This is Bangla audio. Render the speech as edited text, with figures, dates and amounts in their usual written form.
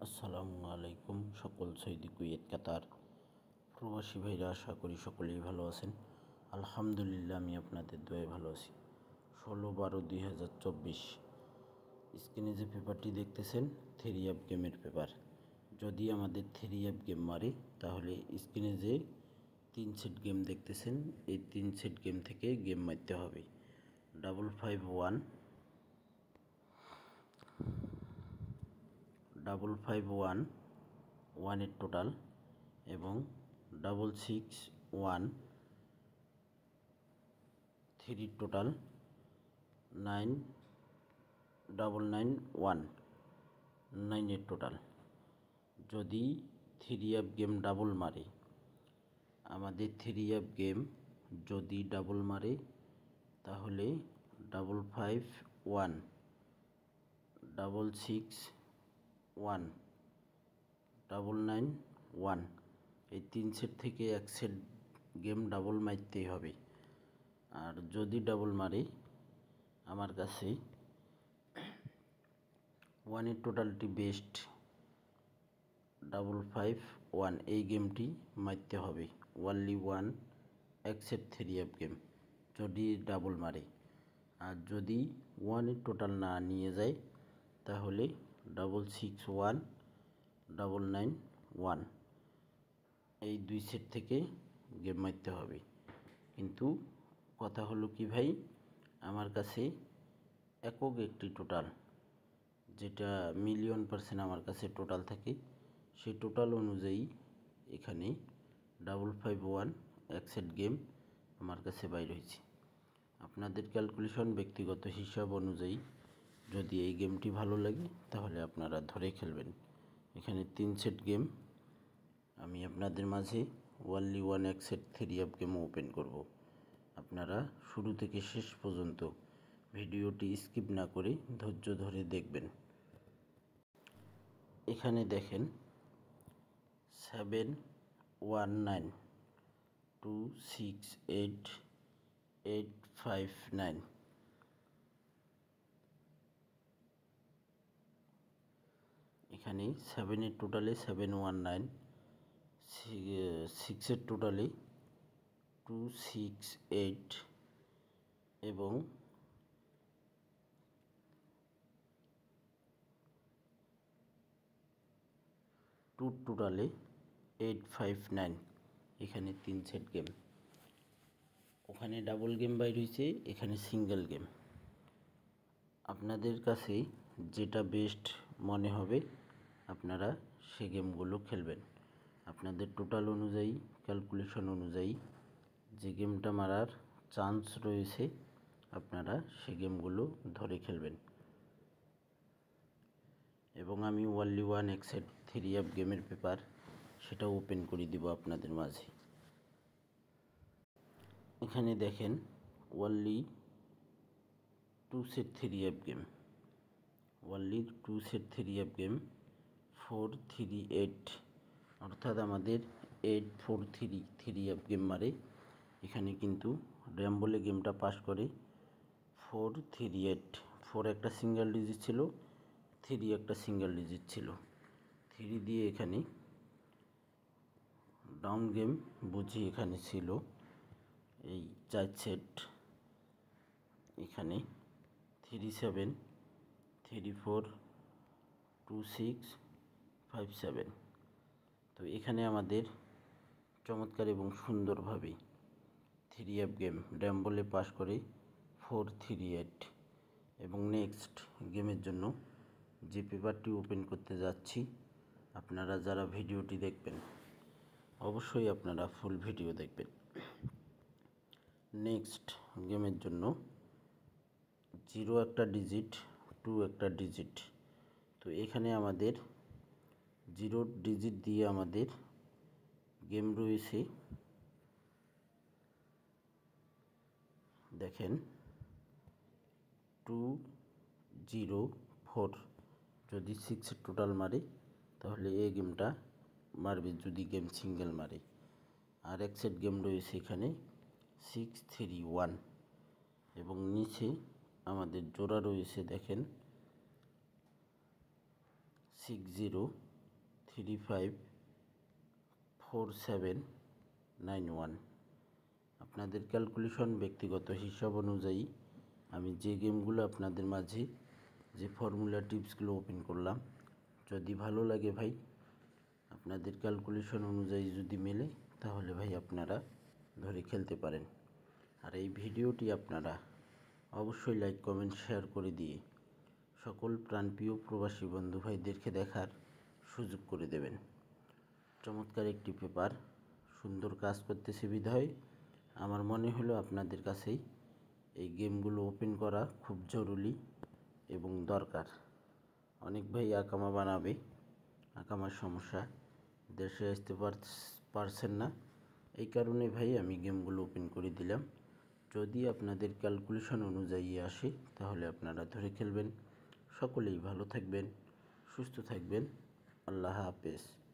আসসালামু আলাইকুম সকল সৌদি, কুয়েত, কাতার প্রবাসী ভাইরা, আশা করি সকলেই ভালো আছেন। আলহামদুলিল্লাহ, আমি আপনাদের দোয়ায় ভালো আছি। 16/12/2024 স্ক্রিনে যে পেপারটি দেখতেছেন, থ্রি অ্যাপ গেমের পেপার। যদি আমাদের থ্রি অ্যাপ গেম মারে, তাহলে স্ক্রিনে যে 3 সেট গেম দেখতেছেন, এই 3 সেট গেম থেকে গেম মারতে হবে। 551 এর টোটাল এবং 661 3 টোটাল 9991 এর টোটাল। যদি থ্রি অ্যাপ গেম ডাবল মারে, আমাদের থ্রি অ্যাপ গেম যদি ডাবল মারে, তাহলে 551 661 991 এই 3 সেট থেকে এক সেট গেম ডাবল মারতেই হবে। আর যদি ডাবল মারে, আমার কাছে 1 এর টোটালটি বেস্ট 551 এই গেমটি মারতে হবে। ওনলি 1 এক সেট থ্রি অ্যাপ গেম যদি ডাবল মারে। আর যদি 1 এর টোটাল না নিয়ে যায়, তাহলে 661 991 এই 2 সেট থেকে গেম মারতে হবে। কিন্তু কথা হলো কি ভাই, আমার কাছে একক একটি টোটাল, যেটা মিলিয়ন% আমার কাছে টোটাল থাকে, সেই টোটাল অনুযায়ী এখানে 551 এক সেট গেম আমার কাছে বাইর হয়েছে। আপনাদের ক্যালকুলেশন, ব্যক্তিগত হিসাব অনুযায়ী যদি এই গেমটি ভালো লাগে, তাহলে আপনারা ধরে খেলবেন। এখানে 3 সেট গেম আমি আপনাদের মাঝে ওনলি 1 এক set three app game open করব। আপনারা শুরু থেকে শেষ পর্যন্ত ভিডিওটি স্কিপ না করে ধৈর্য ধরে দেখবেন। এখানে দেখেন 719268859। এখানে 7 এর টোটালে 719, 6 এর টোটালে 268 এবং 2 টোটালে 859। এখানে 3 সেট গেম। ওখানে ডাবল গেম বাইর হয়েছে, এখানে সিঙ্গেল গেম। আপনাদের কাছে যেটা বেস্ট মনে হবে, আপনারা সে গেমগুলো খেলবেন। আপনাদের টোটাল অনুযায়ী, ক্যালকুলেশন অনুযায়ী যে গেমটা মারার চান্স রয়েছে, আপনারা সে গেমগুলো ধরে খেলবেন। এবং আমি ওনলি 1 এক সেট থ্রি অ্যাপ গেমের পেপার, সেটা ওপেন করে দিব আপনাদের মাঝে। এখানে দেখেন only 2 set three app game, only 2 set three app game 438, অর্থাৎ আমাদের 843 থ্রি অ্যাপ গেম মারে। এখানে কিন্তু র্যাম্বলে গেমটা পাস করে 438। 4 একটা সিঙ্গেল ডিজিট ছিল, 3 একটা সিঙ্গেল ডিজিট ছিল। 3 দিয়ে এখানে ডাউন গেম বুঝি এখানে ছিল এই 4 সেট। এখানে 37 34 26 57। তো এখানে আমাদের চমৎকার এবং সুন্দরভাবে থ্রি অ্যাপ গেম র্যাম্বলে পাস করে 438। এবং নেক্সট গেমের জন্য যে পেপারটি ওপেন করতে যাচ্ছি, আপনারা যারা ভিডিওটি দেখবেন, অবশ্যই আপনারা ফুল ভিডিও দেখবেন। নেক্সট গেমের জন্য 0 একটা ডিজিট, 2 একটা ডিজিট। তো এখানে আমাদের 0 ডিজিট দিয়ে আমাদের গেম রয়েছে, দেখেন 204। যদি 6 টোটাল মারে, তাহলে এই গেমটা মারবে যদি গেম সিঙ্গেল মারে। আর এক সেট গেম রয়েছে এখানে 631 এবং নিচে আমাদের জোড়া রয়েছে, দেখেন 60 354791। আপনাদের ক্যালকুলেশন ব্যক্তিগত হিসাব অনুযায়ী আমি যে গেমগুলো আপনাদের মাঝে যে ফর্মুলা টিপসগুলো ওপেন করলাম, যদি ভালো লাগে ভাই, আপনাদের ক্যালকুলেশন অনুযায়ী যদি মেলে, তাহলে ভাই আপনারা ধরে খেলতে পারেন। আর এই ভিডিওটি আপনারা অবশ্যই লাইক কমেন্ট শেয়ার করে দিয়ে সকল প্রাণপ্রিয় প্রবাসী বন্ধু ভাইদেরকে দেখার সুযোগ করে দেবেন। চমৎকার একটি পেপার, সুন্দর কাজ করতেছে বিধায় আমার মনে হলো আপনাদের কাছেই এই গেমগুলো ওপেন করা খুব জরুরি এবং দরকার। অনেক ভাই আকামা বানাবে, আকামার সমস্যা, দেশে আসতে পারছেন না, এই কারণে ভাই আমি গেমগুলো ওপেন করে দিলাম। যদি আপনাদের ক্যালকুলেশন অনুযায়ী আসে, তাহলে আপনারা ধরে খেলবেন। সকলেই ভালো থাকবেন, সুস্থ থাকবেন। আল্লাহ হাফেজ।